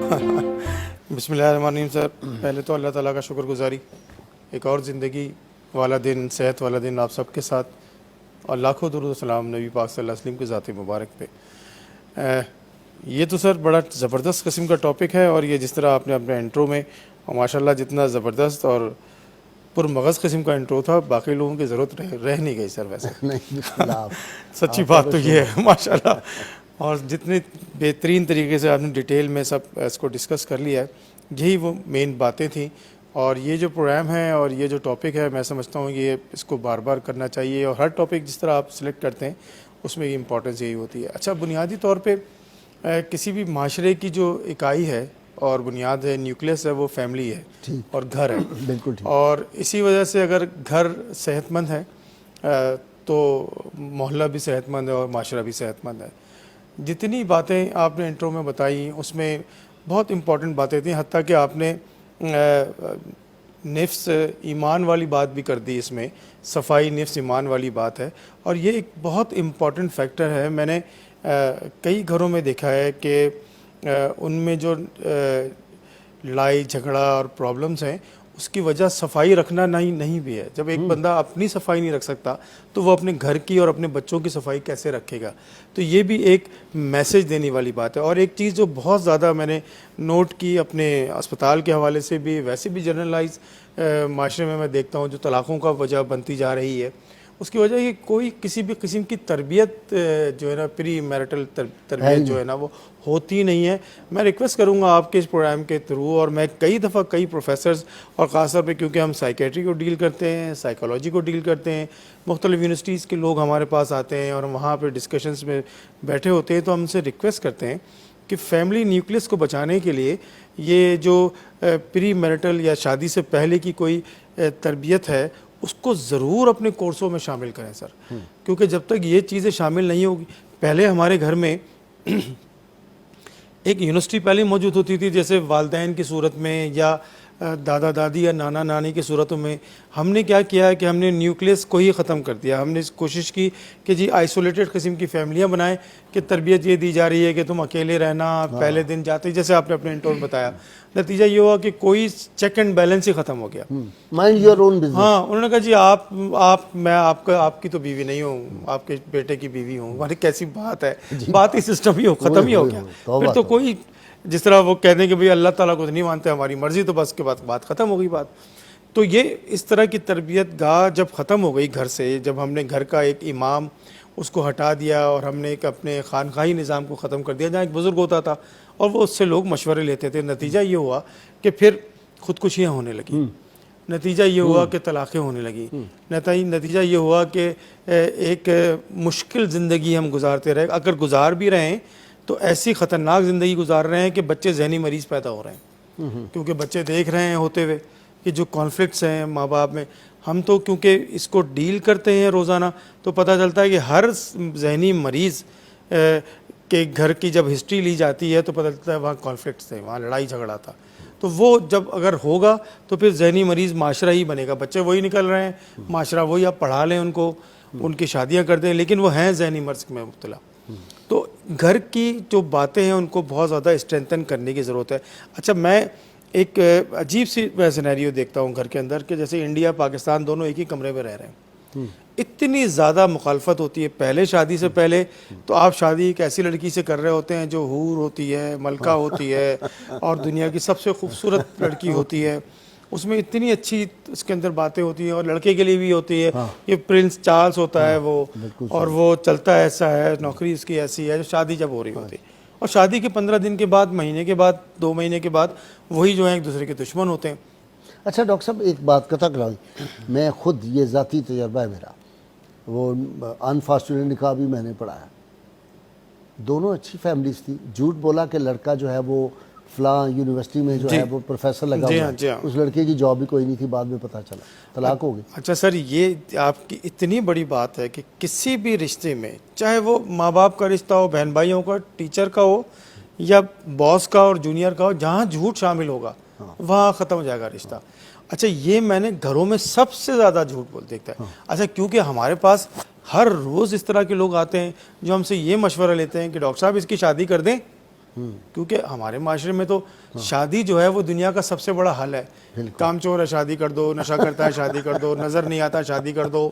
بسم اللہ الرحمن الرحیم سر. پہلے تو اللہ تعالیٰ کا شکر گزاری, ایک اور زندگی والا دن, صحت والا دن آپ سب کے ساتھ, اور لاکھوں درود و سلام نبی پاک صلی اللہ علیہ وسلم کے ذات مبارک پہ. یہ تو سر بڑا زبردست قسم کا ٹاپک ہے, اور یہ جس طرح آپ نے اپنے انٹرو میں ماشاءاللہ جتنا زبردست اور پرمغز قسم کا انٹرو تھا, باقی لوگوں کی ضرورت رہ نہیں گئی سر ویسے. سچی بات تو یہ ہے ماشاءاللہ, اور جتنے بہترین طریقے سے آپ نے ڈیٹیل میں سب اس کو ڈسکس کر لیا ہے, یہی وہ مین باتیں تھیں. اور یہ جو پروگرام ہے اور یہ جو ٹاپک ہے, میں سمجھتا ہوں کہ اس کو بار بار کرنا چاہیے, اور ہر ٹاپک جس طرح آپ سلیکٹ کرتے ہیں اس میں یہ امپورٹنس یہی ہوتی ہے. اچھا, بنیادی طور پہ کسی بھی معاشرے کی جو اکائی ہے اور بنیاد ہے, نیوکلیس ہے, وہ فیملی ہے اور گھر ہے. بالکل. اور اسی وجہ سے اگر گھر صحت مند ہے تو محلہ بھی صحت مند ہے اور معاشرہ بھی صحت مند ہے. جتنی باتیں آپ نے انٹرو میں بتائیں اس میں بہت امپورٹنٹ باتیں تھیں, حتیٰ کہ آپ نے نفس ایمان والی بات بھی کر دی. اس میں صفائی نفس ایمان والی بات ہے, اور یہ ایک بہت امپورٹنٹ فیکٹر ہے. میں نے کئی گھروں میں دیکھا ہے کہ ان میں جو لڑائی جھگڑا اور پرابلمس ہیں اس کی وجہ صفائی رکھنا نہیں بھی ہے. جب ایک بندہ اپنی صفائی نہیں رکھ سکتا تو وہ اپنے گھر کی اور اپنے بچوں کی صفائی کیسے رکھے گا؟ تو یہ بھی ایک میسج دینے والی بات ہے. اور ایک چیز جو بہت زیادہ میں نے نوٹ کی اپنے اسپتال کے حوالے سے بھی, ویسے بھی جنرلائز معاشرے میں دیکھتا ہوں جو طلاقوں کا وجہ بنتی جا رہی ہے, اس کی وجہ یہ کوئی کسی بھی قسم کی تربیت جو ہے نا, پری میرٹل تربیت جو ہے نا, وہ ہوتی نہیں ہے. میں ریکویسٹ کروں گا آپ کے اس پروگرام کے تھرو, اور میں کئی دفعہ کئی پروفیسرز, اور خاص طور پہ کیونکہ ہم سائیکیٹری کو ڈیل کرتے ہیں, سائیکالوجی کو ڈیل کرتے ہیں, مختلف یونیورسٹیز کے لوگ ہمارے پاس آتے ہیں اور ہم وہاں پہ ڈسکشنز میں بیٹھے ہوتے ہیں, تو ہم سے ریکویسٹ کرتے ہیں کہ فیملی نیوکلیس کو بچانے کے لیے یہ جو پری میرٹل یا شادی سے پہلے کی کوئی تربیت ہے اس کو ضرور اپنے کورسوں میں شامل کریں سر. کیونکہ جب تک یہ چیزیں شامل نہیں ہوگی, پہلے ہمارے گھر میں ایک یونیورسٹی پہلے موجود ہوتی تھی, جیسے والدین کی صورت میں یا دادا دادی یا نانا نانی کی صورتوں میں. ہم نے کیا کیا ہے کہ ہم نے نیوکلیس کو ہی ختم کر دیا. ہم نے کوشش کی کہ جی آئسولیٹڈ قسم کی فیملیاں بنائیں, کہ تربیت یہ دی جا رہی ہے کہ تم اکیلے رہنا, پہلے دن جاتے, جیسے آپ نے اپنے انٹرو میں بتایا. نتیجہ یہ ہوا کہ کوئی چیک اینڈ بیلنس ہی ختم ہو گیا. Mind your own business. ہاں, انہوں نے کہا جی میں آپ کی تو بیوی نہیں ہوں, آپ کے بیٹے کی بیوی ہوں. ہماری کیسی بات ہے, بات ہی سسٹم ہی ختم ہی ہو گیا. پھر تو کوئی جس طرح وہ کہتے ہیں کہ بھئی اللہ تعالیٰ کو تو نہیں مانتے, ہماری مرضی, تو بس کے بعد بات ختم ہو گئی بات. تو یہ اس طرح کی تربیت گاہ جب ختم ہو گئی گھر سے, جب ہم نے گھر کا ایک امام اس کو ہٹا دیا اور ہم نے ایک اپنے خانقاہی نظام کو ختم کر دیا, جہاں ایک بزرگ ہوتا تھا اور وہ اس سے لوگ مشورے لیتے تھے, نتیجہ یہ ہوا کہ پھر خودکشیاں ہونے لگیں, نتیجہ یہ ہوا کہ طلاقیں ہونے لگیں, نتیجہ یہ ہوا کہ ایک مشکل زندگی ہم گزارتے رہے. اگر گزار بھی رہے ہیں تو ایسی خطرناک زندگی گزار رہے ہیں کہ بچے ذہنی مریض پیدا ہو رہے ہیں, کیونکہ بچے دیکھ رہے ہیں ہوتے ہوئے کہ جو کانفلکٹس ہیں ماں باپ میں. ہم تو کیونکہ اس کو ڈیل کرتے ہیں روزانہ, تو پتہ چلتا ہے کہ ہر ذہنی مریض کے گھر کی جب ہسٹری لی جاتی ہے تو پتہ چلتا ہے وہاں کانفلکٹس تھے, وہاں لڑائی جھگڑا تھا. تو وہ جب اگر ہوگا تو پھر ذہنی مریض معاشرہ ہی بنے گا. بچے وہی نکل رہے ہیں, معاشرہ وہی, آپ پڑھا لیں ان کو, ان کی شادیاں کر دیں, لیکن وہ ہیں ذہنی مرض میں مبتلا. تو گھر کی جو باتیں ہیں ان کو بہت زیادہ اسٹرینتھن کرنے کی ضرورت ہے. اچھا, میں ایک عجیب سی سینیریو دیکھتا ہوں گھر کے اندر, کہ جیسے انڈیا پاکستان دونوں ایک ہی کمرے میں رہ رہے ہیں, اتنی زیادہ مخالفت ہوتی ہے. پہلے شادی سے پہلے تو آپ شادی ایک ایسی لڑکی سے کر رہے ہوتے ہیں جو حور ہوتی ہے, ملکہ ہوتی ہے, اور دنیا کی سب سے خوبصورت لڑکی ہوتی ہے. اس میں اتنی اچھی اس کے اندر باتیں ہوتی ہیں, اور لڑکے کے لیے بھی ہوتی ہے. یہ پرنس چارلز ہوتا ہے وہ, اور وہ چلتا ایسا ہے, نوکری اس کی ایسی ہے. شادی جب ہو رہی ہوتی ہے, اور شادی کے 15 دن کے بعد, مہینے کے بعد, 2 مہینے کے بعد وہی جو ہیں ایک دوسرے کے دشمن ہوتے ہیں. اچھا ڈاکٹر صاحب, ایک بات کا تکرار, میں خود یہ ذاتی تجربہ ہے میرا, وہ انفارچونیٹ نکاح بھی میں نے پڑھایا. دونوں اچھی فیملیز تھی. جھوٹ بولا کہ لڑکا جو ہے وہ فلاں یونیورسٹی میں جو ہے وہ پروفیسر لگا ہوا ہے, اس لڑکے کی جاب بھی کوئی نہیں تھی, بعد میں پتہ چلا طلاق ہو گئی. اچھا سر, یہ آپ کی اتنی بڑی بات ہے کہ کسی بھی رشتے میں, چاہے وہ ماں باپ کا رشتہ ہو, بہن بھائیوں کا, ٹیچر کا ہو, یا باس کا اور جونیئر کا ہو, جہاں جھوٹ شامل ہوگا وہاں ختم ہو جائے گا رشتہ. اچھا, یہ میں نے گھروں میں سب سے زیادہ جھوٹ بول دیکھتا ہے. اچھا, کیونکہ ہمارے پاس ہر روز اس طرح کے لوگ آتے ہیں جو ہم سے یہ مشورہ لیتے ہیں کہ ڈاکٹر صاحب اس کی شادی کر دیں, کیونکہ ہمارے معاشرے میں تو شادی جو ہے وہ دنیا کا سب سے بڑا حل ہے. کام چور ہے شادی کر دو, نشہ کرتا ہے شادی کر دو, نظر نہیں آتا شادی کر دو,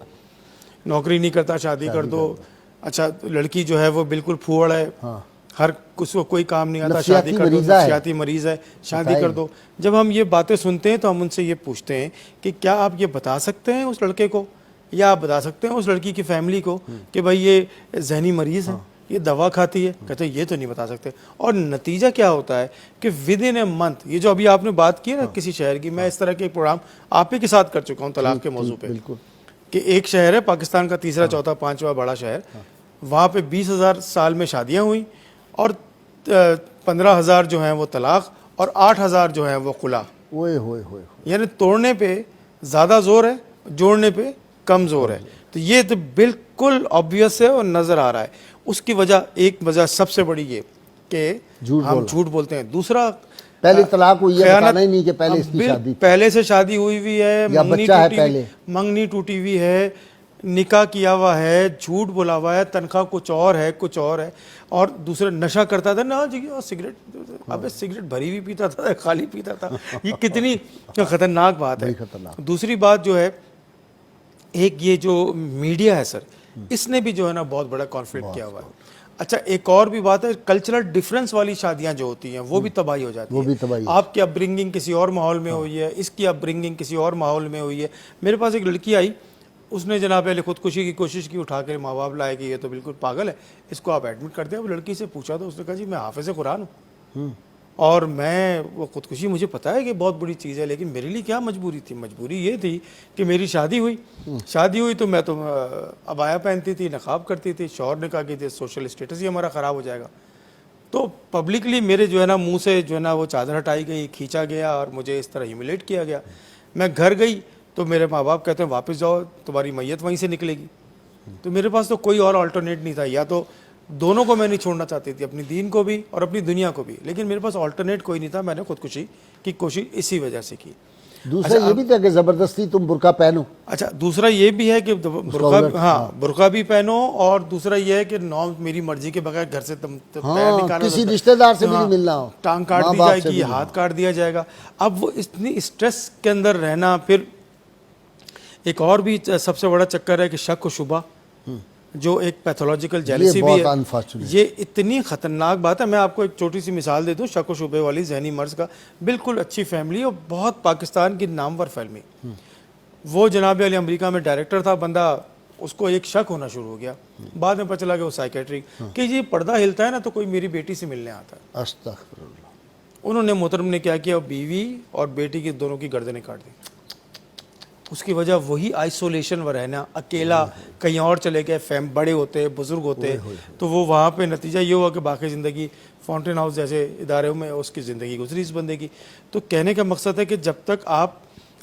نوکری نہیں کرتا شادی کر دو, اچھا لڑکی جو ہے وہ بالکل پھوڑ ہے, ہر اس کو کوئی کام نہیں آتا شادی کر دو, نفسیاتی مریض ہے شادی کر دو. جب ہم یہ باتیں سنتے ہیں تو ہم ان سے یہ پوچھتے ہیں کہ کیا آپ یہ بتا سکتے ہیں اس لڑکے کو یا آپ بتا سکتے ہیں اس لڑکی کی فیملی کو کہ بھائی یہ ذہنی مریض ہے, یہ دوا کھاتی ہے؟ کہتے ہیں یہ تو نہیں بتا سکتے. اور نتیجہ کیا ہوتا ہے کہ ود ان اے منتھ, یہ جو ابھی آپ نے بات کی ہے نا کسی شہر کی, میں اس طرح کے پروگرام آپ ہی کے ساتھ کر چکا ہوں طلاق کے موضوع پہ, کہ ایک شہر ہے پاکستان کا تیسرا چوتھا پانچواں بڑا شہر, وہاں پہ 20,000 سال میں شادیاں ہوئیں اور 15,000 جو ہیں وہ طلاق اور 8,000 جو ہیں وہ خلا. یعنی توڑنے پہ زیادہ زور ہے, جوڑنے پہ کم زور ہے. تو یہ تو بالکل آبویس ہے اور نظر آ رہا ہے. اس کی وجہ ایک وجہ سب سے بڑی یہ کہ ہم جھوٹ بولتے ہیں. دوسرا پہلے طلاق ہوئی ہے, بتانا ہی نہیں کہ پہلے اس کی شادی, پہلے سے شادی ہوئی ہوئی ہے, منگنی ٹوٹی ہوئی ہے, نکاح کیا ہوا ہے, جھوٹ بولا ہوا ہے, تنخواہ کچھ اور ہے کچھ اور ہے. اور دوسرا نشہ کرتا تھا نا جی, سگریٹ, ابے سگریٹ بھری ہوئی پیتا تھا خالی پیتا تھا. یہ کتنی خطرناک بات ہے. دوسری بات جو ہے, ایک یہ جو میڈیا ہے سر, اس نے بھی جو ہے نا بہت بڑا کانفلکٹ کیا ہوا ہے. اچھا ایک اور بھی بات ہے, کلچرل ڈیفرنس والی شادیاں جو ہوتی ہیں وہ بھی تباہی ہو جاتی ہے. آپ کی اپ برنگنگ کسی اور ماحول میں ہوئی ہے, اس کی اپ برنگنگ کسی اور ماحول میں ہوئی ہے. میرے پاس ایک لڑکی آئی, اس نے جناب پہلے خودکشی کی کوشش کی, اٹھا کے ماں باپ لائے کہ یہ تو بالکل پاگل ہے, اس کو آپ ایڈمٹ کر دیں. وہ لڑکی سے پوچھا تو اس نے کہا جی میں حافظ قرآن ہوں اور میں وہ خودکشی مجھے پتہ ہے کہ بہت بڑی چیز ہے, لیکن میرے لیے کیا مجبوری تھی, مجبوری یہ تھی کہ میری شادی ہوئی تو میں تو عبایا پہنتی تھی, نقاب کرتی تھی, شوہر نے کہا کہ یہ سوشل اسٹیٹس ہی ہمارا خراب ہو جائے گا. تو پبلکلی میرے جو ہے نا منہ سے جو ہے نا وہ چادر ہٹائی گئی, کھینچا گیا اور مجھے اس طرح ہیوملیٹ کیا گیا. میں گھر گئی تو میرے ماں باپ کہتے ہیں واپس جاؤ, تمہاری میت وہیں سے نکلے گی. تو میرے پاس تو کوئی اور آلٹرنیٹ نہیں تھا, یا تو دونوں کو میں نہیں چھوڑنا چاہتی تھی, اپنی دین کو بھی اور اپنی دنیا کو بھی, لیکن میرے پاس آلٹرنیٹ کوئی نہیں تھا. میں نے خودکشی کی کوشش اسی وجہ سے کی. دوسرا یہ بھی تھا کہ زبردستی تم برقع پہنو. اچھا دوسرا یہ بھی ہے کہ برقع بھی پہنو, اور دوسرا یہ ہے کہ میری مرضی کے بغیر گھر سے پیر نکالو, کسی رشتہ دار سے بھی نہیں ملنا, ٹانگ کاٹ دی جائے گی, ہاتھ کاٹ دیا جائے گا. اب وہ اتنی اسٹریس کے اندر رہنا. پھر ایک اور بھی سب سے بڑا چکر ہے کہ شک و شبہ, جو ایک پیتھولوجیکل جیلسی بھی ہے. یہ اتنی خطرناک بات ہے. میں آپ کو ایک چھوٹی سی مثال دے دوں شک و شبے والی, ذہنی مرض کا. بالکل اچھی فیملی اور بہت پاکستان کی نامور فیملی. وہ جناب علی امریکہ میں ڈائریکٹر تھا بندہ, اس کو ایک شک ہونا شروع ہو گیا. بعد میں پتہ چلا کہ وہ سائیکیٹرک, کہ یہ پردہ ہلتا ہے نا تو کوئی میری بیٹی سے ملنے آتا ہے. استغفر اللہ. انہوں نے محترم نے کیا کیا, بیوی اور بیٹی کی دونوں کی گردنیں کاٹ دی. اس کی وجہ وہی آئسولیشن و رہنا, اکیلا کہیں اور چلے گئے, بڑے ہوتے بزرگ ہوتے تو وہ وہاں پہ نتیجہ یہ ہوا کہ باقی زندگی فاؤنٹین ہاؤس جیسے اداروں میں اس کی زندگی گزری اس بندے کی. تو کہنے کا مقصد ہے کہ جب تک آپ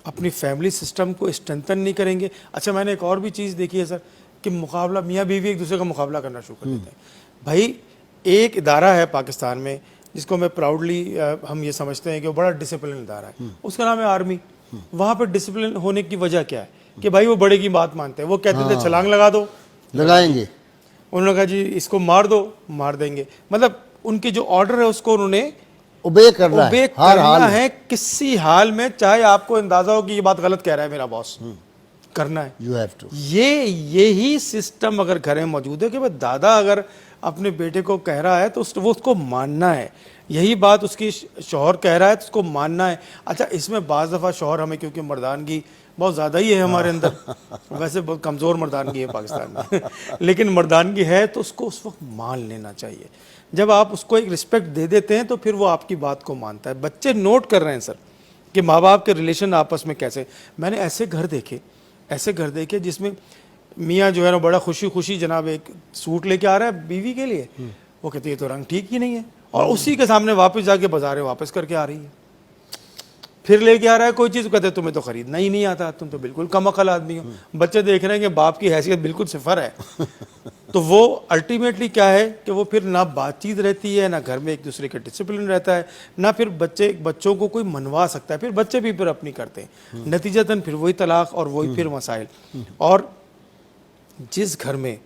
اپنی فیملی سسٹم کو اسٹرینتھن نہیں کریں گے. اچھا میں نے ایک اور بھی چیز دیکھی ہے سر, کہ مقابلہ, میاں بیوی ایک دوسرے کا مقابلہ کرنا شروع کر دیتے ہیں. بھائی ایک ادارہ ہے پاکستان میں جس کو میں پراؤڈلی ہم یہ سمجھتے ہیں کہ وہ بڑا ڈسپلن ادارہ ہے, اس کا نام ہے آرمی. وہاں پہ ڈسپلن ہونے کی وجہ کیا ہے کہ بھائی وہ بڑے کی بات مانتے ہیں. وہ کہتے تھے چھلانگ لگا دو, لگائیں گے. انہوں نے کہا جی اس کو مار دو, مار دیں گے. مطلب ان کی جو آرڈر ہے اس کو انہوں نے اوبے کرنا ہے کسی حال میں, چاہے آپ کو اندازہ ہو کہ یہ بات غلط کہہ رہا ہے میرا باس, کرنا ہے. یہی سسٹم اگر گھر میں موجود ہے کہ دادا اگر اپنے بیٹے کو کہہ رہا ہے تو وہ اس کو ماننا ہے. یہی بات اس کی شوہر کہہ رہا ہے تو اس کو ماننا ہے. اچھا اس میں بعض دفعہ شوہر ہمیں, کیونکہ مردانگی بہت زیادہ ہی ہے ہمارے اندر, ویسے بہت کمزور مردانگی ہے پاکستان میں, لیکن مردانگی ہے تو اس کو اس وقت مان لینا چاہیے. جب آپ اس کو ایک رسپیکٹ دے دیتے ہیں تو پھر وہ آپ کی بات کو مانتا ہے. بچے نوٹ کر رہے ہیں سر کہ ماں باپ کے ریلیشن آپس میں کیسے. میں نے ایسے گھر دیکھے جس میں میاں جو ہے نا بڑا خوشی خوشی جناب ایک سوٹ لے کے آ رہا ہے بیوی کے لیے, وہ کہتے ہیں یہ تو رنگ ٹھیک ہی نہیں ہے, اور اسی کے سامنے واپس جا کے بازاریں واپس کر کے آ رہی ہے. پھر لے کے آ رہا ہے کوئی چیز, کہتے ہیں تمہیں تو خریدنا ہی نہیں آتا, تم تو بالکل کم عقل آدمی ہو. بچے دیکھ رہے ہیں کہ باپ کی حیثیت بالکل صفر ہے. تو وہ الٹیمیٹلی کیا ہے کہ وہ پھر نہ بات چیت رہتی ہے, نہ گھر میں ایک دوسرے کا ڈسپلن رہتا ہے, نہ پھر بچوں کو کوئی منوا سکتا ہے. پھر بچے بھی پھر اپنی کرتے ہیں, نتیجتاً پھر وہی طلاق اور وہی پھر مسائل. اور جس گھر میں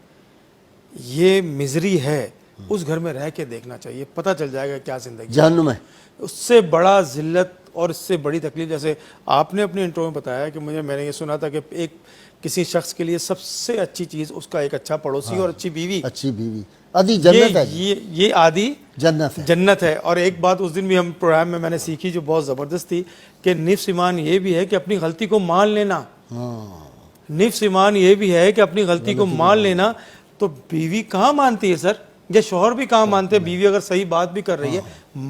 یہ مزری ہے اس گھر میں رہ کے دیکھنا چاہیے, پتہ چل جائے گا کیا زندگی. جہنم ہے. اس سے بڑا ذلت اور اس سے بڑی تکلیف, جیسے آپ نے اپنے انٹرو میں بتایا کہ میں نے یہ سنا تھا کہ ایک کسی شخص کے لیے سب سے اچھی چیز اس کا ایک اچھا پڑوسی اور اچھی بیوی, اچھی بیوی آدھی جنت ہے. یہ آدھی جنت ہے. جنت ہے. اور ایک بات اس دن بھی ہم پروگرام میں نے سیکھی جو بہت زبردست تھی کہ نفس ایمان یہ بھی ہے کہ اپنی غلطی کو مان لینا. نفس ایمان یہ بھی ہے کہ اپنی غلطی کو مان لینا. تو بیوی کہاں مانتی ہے سر, یا شوہر بھی کہاں مانتے ہیں. بیوی اگر صحیح بات بھی کر رہی ہے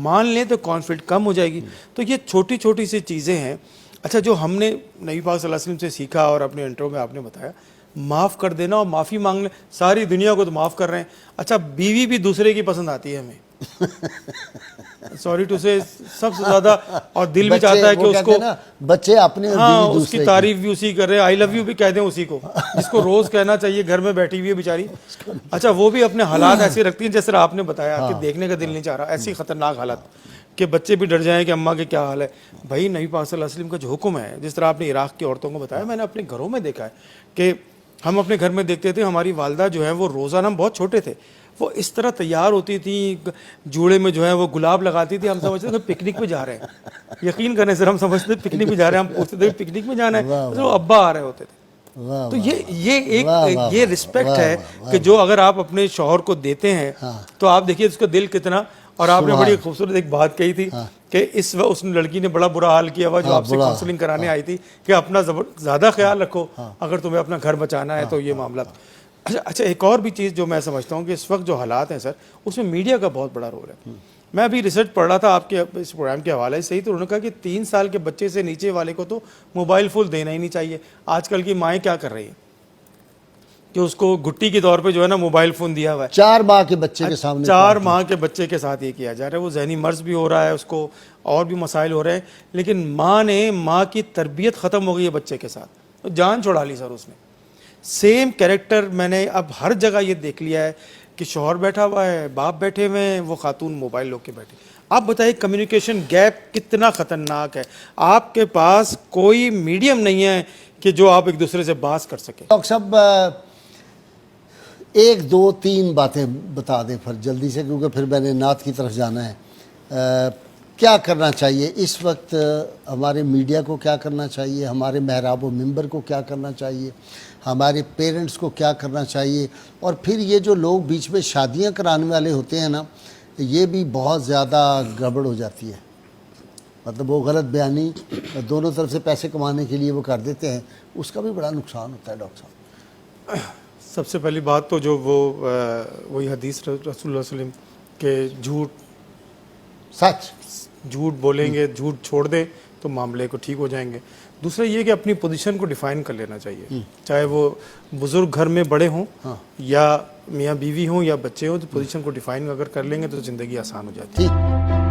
مان لیں تو کانفلکٹ کم ہو جائے گی. تو یہ چھوٹی چھوٹی سی چیزیں ہیں. اچھا, جو ہم نے نبی پاک صلی اللہ علیہ وسلم سے سیکھا اور اپنے انٹرو میں آپ نے بتایا, معاف کر دینا اور معافی مانگنے. ساری دنیا کو تو معاف کر رہے ہیں, اچھا بیوی بھی دوسرے کی پسند آتی ہے ہمیں, سوری ٹو سے سب سے زیادہ, اور دل بھی چاہتا ہے کہ اس کو بچے اپنے اس کی تعریف بھی اسی کر رہے ہیں, آئی لو یو بھی کہہ دیں اسی کو, جس کو روز کہنا چاہیے, گھر میں بیٹھی ہوئی ہے بیچاری. اچھا, وہ بھی اپنے حالات ایسے رکھتی ہیں جس طرح آپ نے بتایا کہ دیکھنے کا دل نہیں چاہ رہا, ایسی خطرناک حالت کہ بچے بھی ڈر جائیں کہ اماں کے کیا حال ہے. بھائی نبی پاک صلی اللہ علیہ وسلم کا جو حکم ہے, جس طرح آپ نے عراق کی عورتوں کو بتایا, میں نے اپنے گھروں میں دیکھا ہے کہ ہم اپنے گھر میں دیکھتے تھے ہماری والدہ جو ہے وہ روزانہ, ہم بہت چھوٹے تھے, وہ اس طرح تیار ہوتی تھیں, جوڑے میں جو ہے وہ گلاب لگاتی تھی. ہم سمجھتے تھے پکنک پہ جا رہے ہیں, یقین کرنے سے ہم سمجھتے تھے پکنک پہ جا رہے ہیں. ہم پوچھتے تھے پکنک میں جانا ہے, تو ابا آ رہے ہوتے تھے. تو یہ رسپیکٹ ہے کہ جو اگر آپ اپنے شوہر کو دیتے ہیں تو آپ دیکھیے اس کا دل کتنا. اور آپ نے بڑی خوبصورت ایک بات کہی تھی کہ اس لڑکی نے بڑا برا حال کیا ہوا جو آپ سے کاؤنسلنگ کرانے آئی تھی کہ اپنا زیادہ خیال رکھو اگر تمہیں اپنا گھر بچانا ہے تو یہ معاملات. اچھا, ایک اور بھی چیز جو میں سمجھتا ہوں کہ اس وقت جو حالات ہیں سر, اس میں میڈیا کا بہت بڑا رول ہے. میں ابھی ریسرچ پڑھ رہا تھا آپ کے اس پروگرام کے حوالے سے ہی, تو انہوں نے کہا کہ 3 سال کے بچے سے نیچے والے کو تو موبائل فون دینا ہی نہیں چاہیے. آج کل کی مائیں کیا کر رہی ہیں کہ اس کو گھٹی کے طور پہ جو ہے نا موبائل فون دیا ہوا ہے. 4 ماہ کے بچے کے سامنے, 4 ماہ کے بچے کے ساتھ یہ کیا جا رہا ہے. وہ ذہنی مرض بھی ہو رہا ہے اس کو, اور بھی مسائل ہو رہے ہیں, لیکن ماں کی تربیت ختم ہو گئی ہے بچے کے ساتھ, جان چھوڑا لی سر اس نے. سیم کیریکٹر میں نے اب ہر جگہ یہ دیکھ لیا ہے کہ شوہر بیٹھا ہوا ہے, باپ بیٹھے ہوئے ہیں, وہ خاتون موبائل لوگ کے بیٹھے. آپ بتائیے کمیونیکیشن گیپ کتنا خطرناک ہے. آپ کے پاس کوئی میڈیم نہیں ہے کہ جو آپ ایک دوسرے سے بات کر سکیں. ڈاکٹر صاحب 1 2 3 باتیں بتا دیں پھر جلدی سے, کیونکہ پھر میں نے نعت کی طرف جانا ہے. کیا کرنا چاہیے اس وقت ہمارے میڈیا کو, کیا کرنا چاہیے ہمارے محراب و منبر کو, کیا کرنا چاہیے ہمارے پیرنٹس کو, کیا کرنا چاہیے, اور پھر یہ جو لوگ بیچ میں شادیاں کرانے والے ہوتے ہیں نا, یہ بھی بہت زیادہ گڑبڑ ہو جاتی ہے. مطلب وہ غلط بیانی دونوں طرف سے پیسے کمانے کے لیے وہ کر دیتے ہیں, اس کا بھی بڑا نقصان ہوتا ہے. ڈاکٹر صاحب سب سے پہلی بات تو جو وہی حدیث رسول اللہ صلی اللہ علیہ وسلم کہ جھوٹ بولیں گے, جھوٹ چھوڑ دیں تو معاملے کو ٹھیک ہو جائیں گے. دوسرا یہ کہ اپنی پوزیشن کو ڈیفائن کر لینا چاہیے, چاہے وہ بزرگ گھر میں بڑے ہوں یا میاں بیوی ہوں یا بچے ہوں, تو پوزیشن کو ڈیفائن اگر کر لیں گے تو زندگی آسان ہو جاتی ہے.